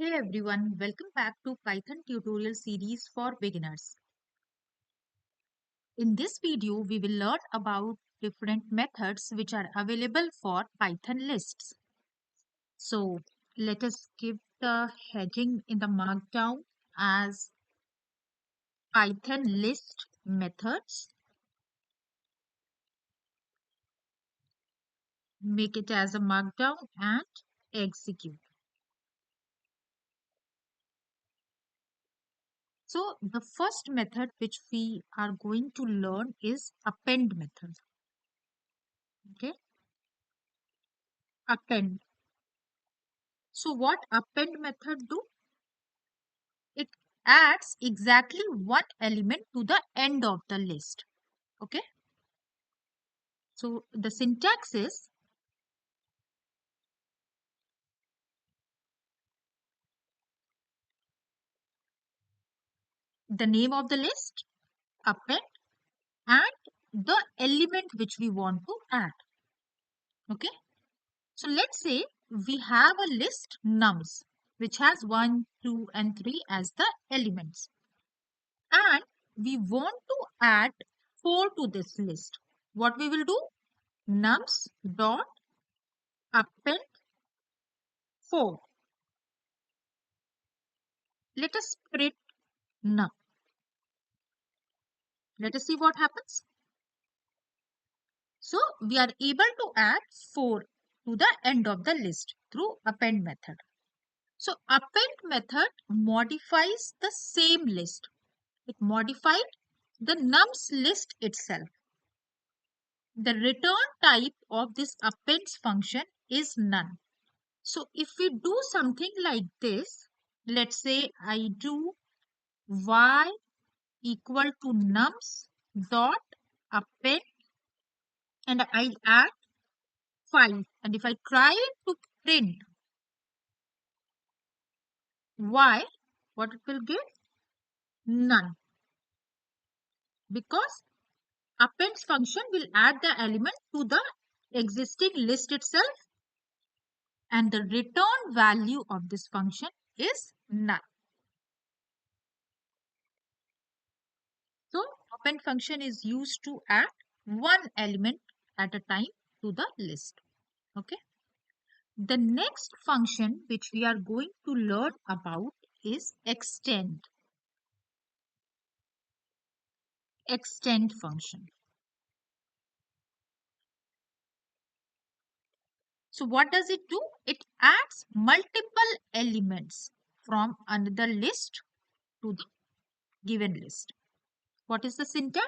Hey everyone, welcome back to Python tutorial series for beginners. In this video, we will learn about different methods which are available for Python lists. So let us give the heading in the markdown as Python list methods. Make it as a markdown and execute. So the first method which we are going to learn is append method. Okay, append. So what append method do? It adds exactly one element to the end of the list. Okay. So the syntax is the name of the list, append, and the element which we want to add. Okay. So let's say we have a list nums which has 1, 2, and 3 as the elements. And we want to add 4 to this list. What we will do? Nums dot append 4. Let us print num. Let us see what happens. So we are able to add 4 to the end of the list through append method. So append method modifies the same list. It modified the nums list itself. The return type of this append function is none. So if we do something like this, let's say I do y equal to nums dot append and I add 5, and if I try to print y, what it will give? None, because append function will add the element to the existing list itself, and the return value of this function is none. So append function is used to add one element at a time to the list. Okay. The next function which we are going to learn about is extend. Extend function. So what does it do? It adds multiple elements from another list to the given list. What is the syntax?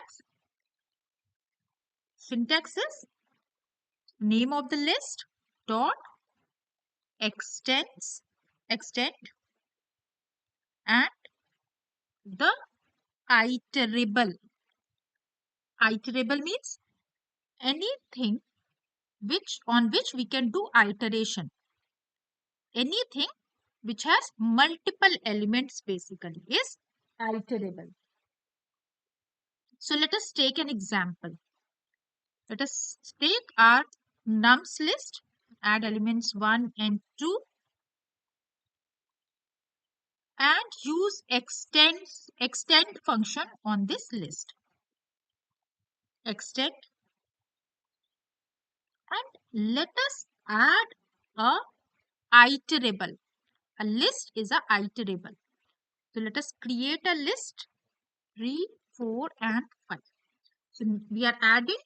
Syntax is name of the list dot extend and the iterable. Iterable means anything which we can do iteration. Anything which has multiple elements basically is iterable. So let us take an example. Let us take our nums list, add elements 1 and 2, and use extend function on this list. Extend, and let us add a iterable. A list is a iterable. So let us create a list 3, 4, and 5. So we are adding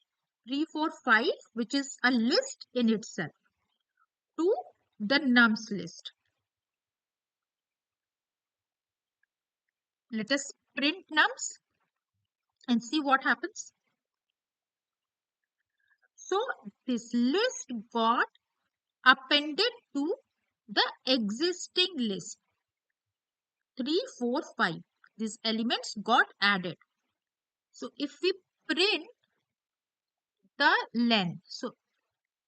3, 4, 5, which is a list in itself, to the nums list. Let us print nums and see what happens. So this list got appended to the existing list 3, 4, 5. These elements got added. So if we print the length, so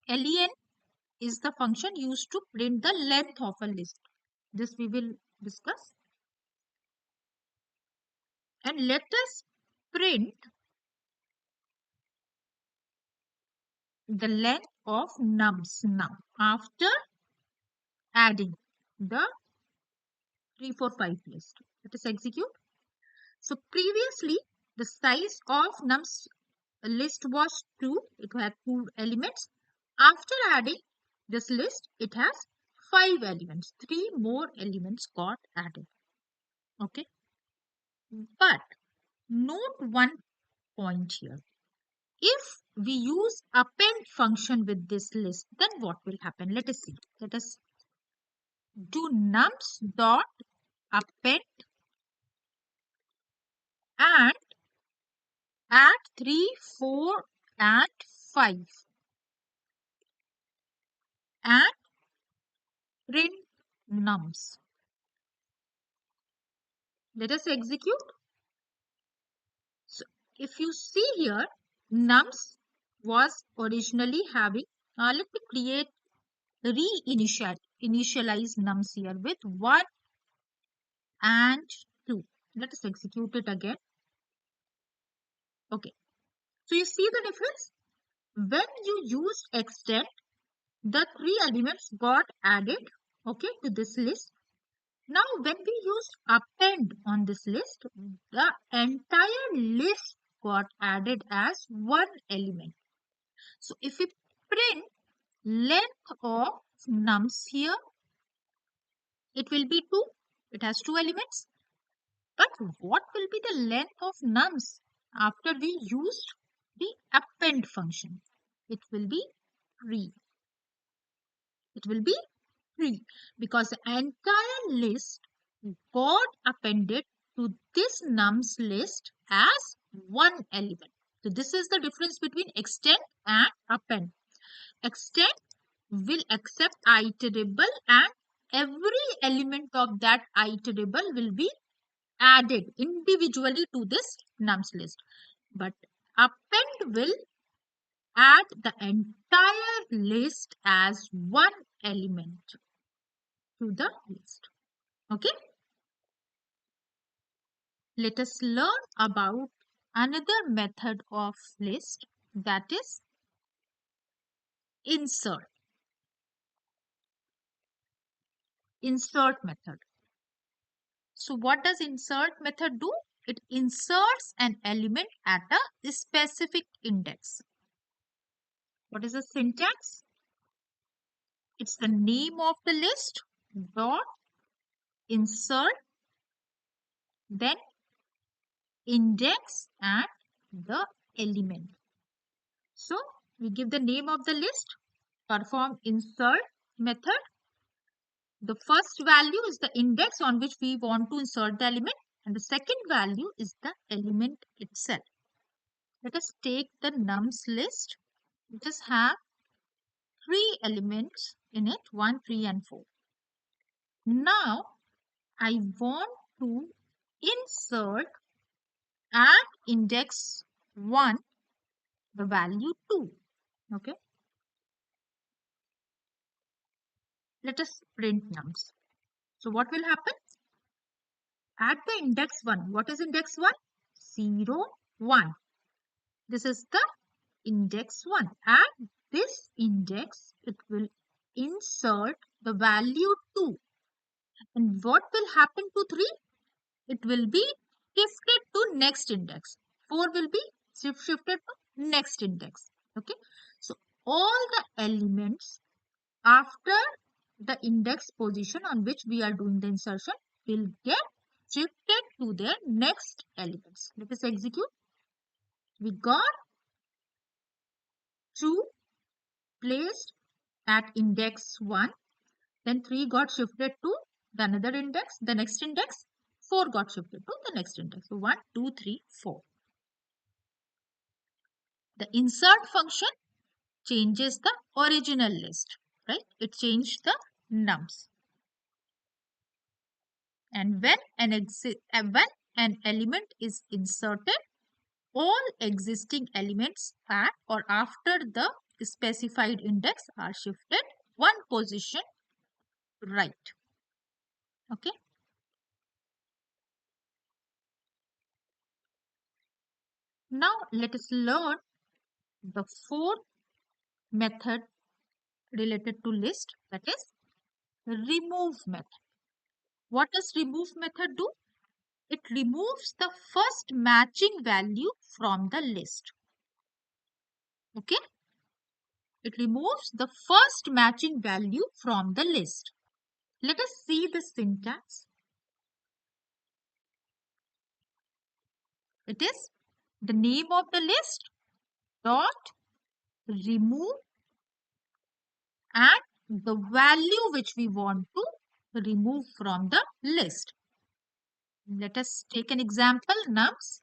len is the function used to print the length of a list. This we will discuss. And let us print the length of nums now after adding the 3, 4, 5 list. Let us execute. So previously the size of nums list was 2. It had 2 elements. After adding this list, it has 5 elements. 3 more elements got added. Okay. But note one point here. If we use append function with this list, then what will happen? Let us see. Let us do nums dot append and add 3, 4 and 5 and print nums. Let us execute. So if you see here, nums was originally having, let me create initialize nums here with 1 and 2. Let us execute it again. Okay. So you see the difference? When you use extend, the 3 elements got added, okay, to this list. Now, when we use append on this list, the entire list got added as one element. So, if we print length of nums here, it will be 2. It has 2 elements. But what will be the length of nums after we used the append function? It will be 3. It will be 3 because the entire list got appended to this nums list as one element. So this is the difference between extend and append. Extend will accept iterable and every element of that iterable will be added individually to this nums list. But append will add the entire list as one element to the list. Okay. Let us learn about another method of list, that is insert. Insert method. So what does insert method do? It inserts an element at a specific index. What is the syntax? It's the name of the list dot insert, then index and the element. So we give the name of the list, perform insert method. The first value is the index on which we want to insert the element, and the second value is the element itself. Let us take the nums list. Just have 3 elements in it, 1, 3 and 4. Now I want to insert at index 1 the value 2. Okay. Let us print nums. So what will happen? At the index 1. What is index 1? 0, 1. This is the index 1. At this index, it will insert the value 2. And what will happen to 3? It will be shifted to next index. 4 will be shifted to next index. Okay. So all the elements after the index position on which we are doing the insertion will get shifted to their next elements. Let us execute. We got 2 placed at index 1, then 3 got shifted to the another index, the next index, 4 got shifted to the next index. So 1, 2, 3, 4. The insert function changes the original list, right? It changed the nums. And when an element is inserted, all existing elements at or after the specified index are shifted one position right. Okay. Now let us learn the fourth method related to list, that is remove method. What does remove method do? It removes the first matching value from the list. Okay? It removes the first matching value from the list. Let us see the syntax. It is the name of the list dot remove and the value which we want to remove from the list. Let us take an example, nums.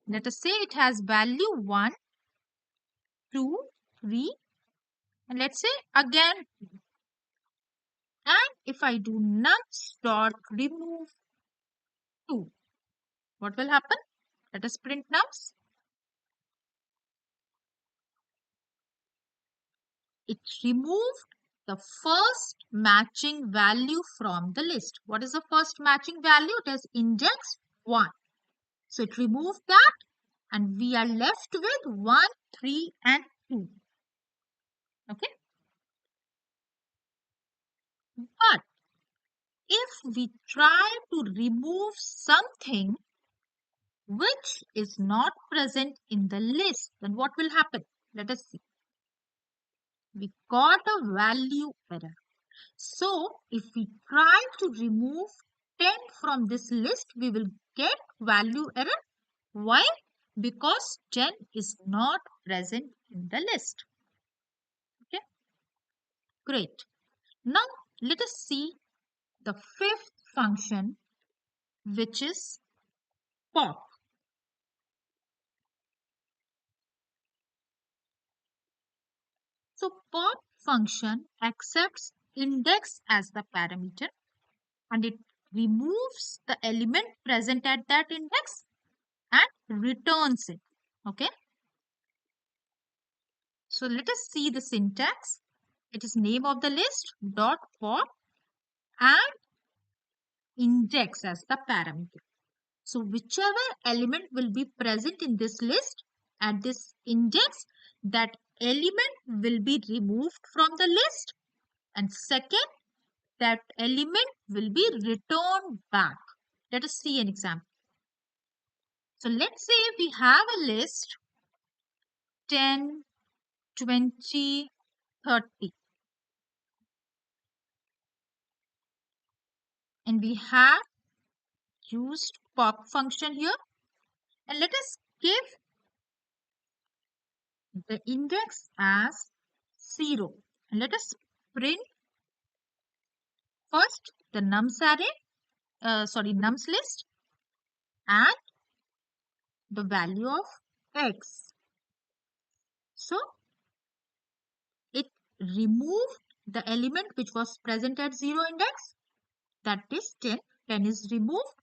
Let us say it has value 1, 2, 3, and let's say again. And if I do nums dot remove 2, what will happen? Let us print nums. It removed the first matching value from the list. What is the first matching value? It is index 1. So it removed that and we are left with 1, 3 and 2. Okay. But if we try to remove something which is not present in the list, then what will happen? Let us see. We got a value error. So if we try to remove 10 from this list, we will get value error. Why? Because 10 is not present in the list. Okay, great. Now let us see the fifth function, which is pop. So pop function accepts index as the parameter and it removes the element present at that index and returns it. Okay. So let us see the syntax. It is name of the list dot pop and index as the parameter. So whichever element will be present in this list at this index, that element will be removed from the list. And second, that element will be returned back. Let us see an example. So let's say we have a list 10, 20, 30. And we have used pop function here. And let us give the index as 0. And let us print first the nums array, nums list and the value of x. So it removed the element which was present at 0 index, that is 10. 10 is removed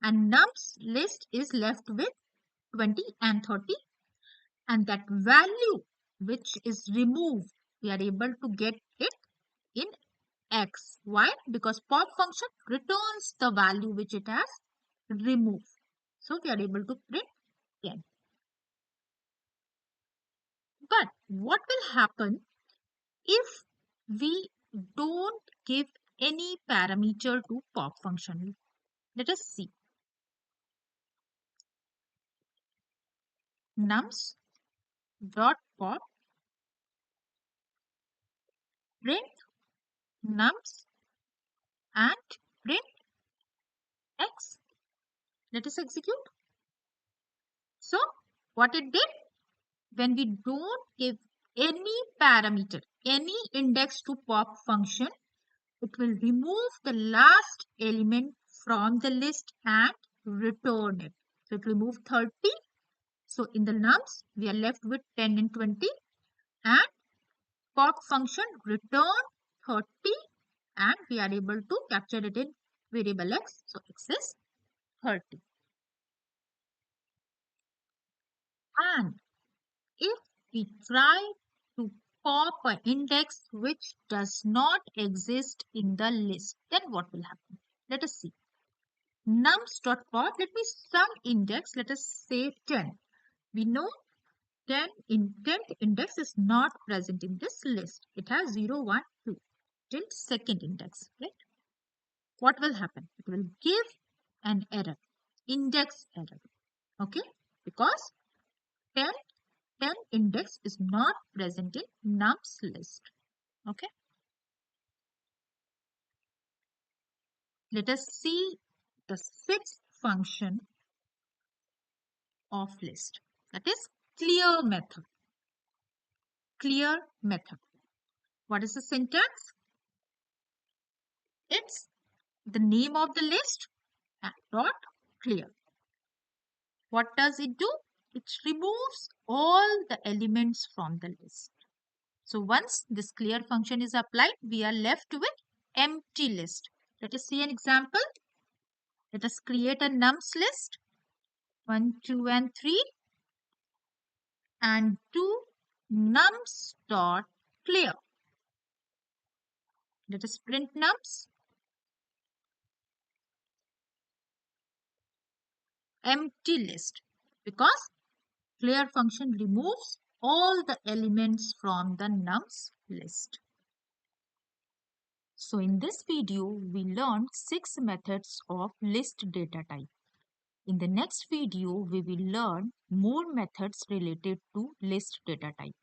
and nums list is left with 20 and 30. And that value which is removed, we are able to get it in x. Why? Because pop function returns the value which it has removed. So we are able to print 10. But what will happen if we don't give any parameter to pop function? Let us see. Nums dot pop print nums and print x. Let us execute. So what it did, when we don't give any parameter, any index to pop function, it will remove the last element from the list and return it. So it will remove 30. So in the nums, we are left with 10 and 20 and pop function return 30 and we are able to capture it in variable x. So x is 30. And if we try to pop an index which does not exist in the list, then what will happen? Let us see. Nums.pop, let me some index, let us say 10. We know 10 in 10th index is not present in this list. It has 0, 1, 2 till second index, right? what will happen? It will give an error, index error. Okay, because 10, 10 index is not present in nums list. Okay, let us see the sixth function of list, that is clear method. Clear method. What is the syntax? It's the name of the list dot clear. What does it do? It removes all the elements from the list. So once this clear function is applied, we are left with empty list. Let us see an example. Let us create a nums list 1, 2, and 3 and do nums dot clear. Let us print nums. Empty list, because clear function removes all the elements from the nums list. So in this video, we learned 6 methods of list data type. In the next video, we will learn more methods related to list data type.